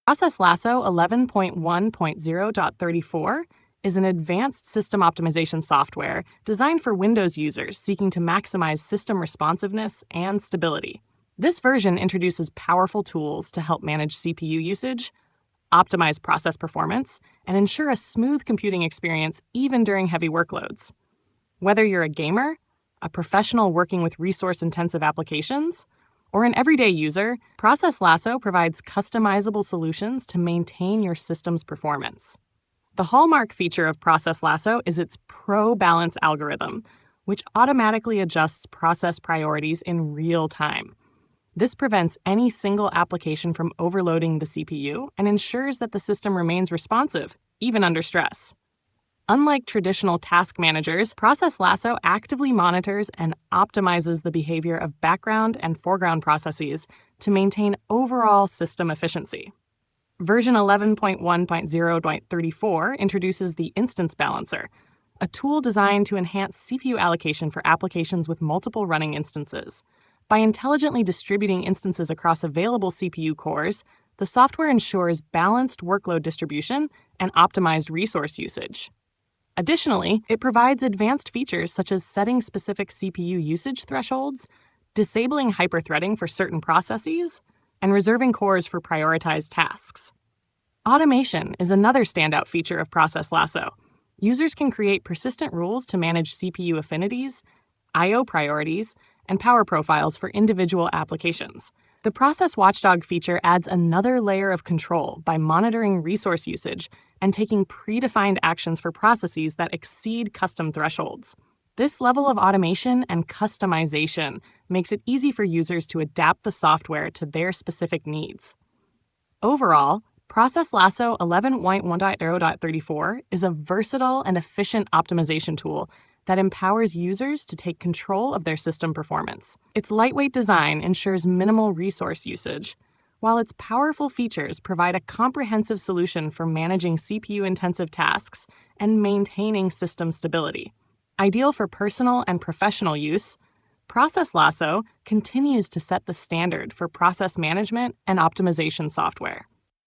Process Lasso 11.1.0.34 is an advanced system optimization software designed for Windows users seeking to maximize system responsiveness and stability. This version introduces powerful tools to help manage CPU usage, optimize process performance, and ensure a smooth computing experience even during heavy workloads. Whether you're a gamer, a professional working with resource-intensive applications, or an everyday user, Process Lasso provides customizable solutions to maintain your system's performance. The hallmark feature of Process Lasso is its Pro Balance algorithm, which automatically adjusts process priorities in real time. This prevents any single application from overloading the CPU and ensures that the system remains responsive, even under stress. Unlike traditional task managers, Process Lasso actively monitors and optimizes the behavior of background and foreground processes to maintain overall system efficiency. Version 11.1.0.34 introduces the Instance Balancer, a tool designed to enhance CPU allocation for applications with multiple running instances. By intelligently distributing instances across available CPU cores, the software ensures balanced workload distribution and optimized resource usage. Additionally, it provides advanced features such as setting specific CPU usage thresholds, disabling hyperthreading for certain processes, and reserving cores for prioritized tasks. Automation is another standout feature of Process Lasso. Users can create persistent rules to manage CPU affinities, I/O priorities, and power profiles for individual applications. The Process Watchdog feature adds another layer of control by monitoring resource usage and taking predefined actions for processes that exceed custom thresholds. This level of automation and customization makes it easy for users to adapt the software to their specific needs. Overall, Process Lasso 11.1.0.34 is a versatile and efficient optimization tool that empowers users to take control of their system performance. Its lightweight design ensures minimal resource usage, while its powerful features provide a comprehensive solution for managing CPU-intensive tasks and maintaining system stability. Ideal for personal and professional use, Process Lasso continues to set the standard for process management and optimization software.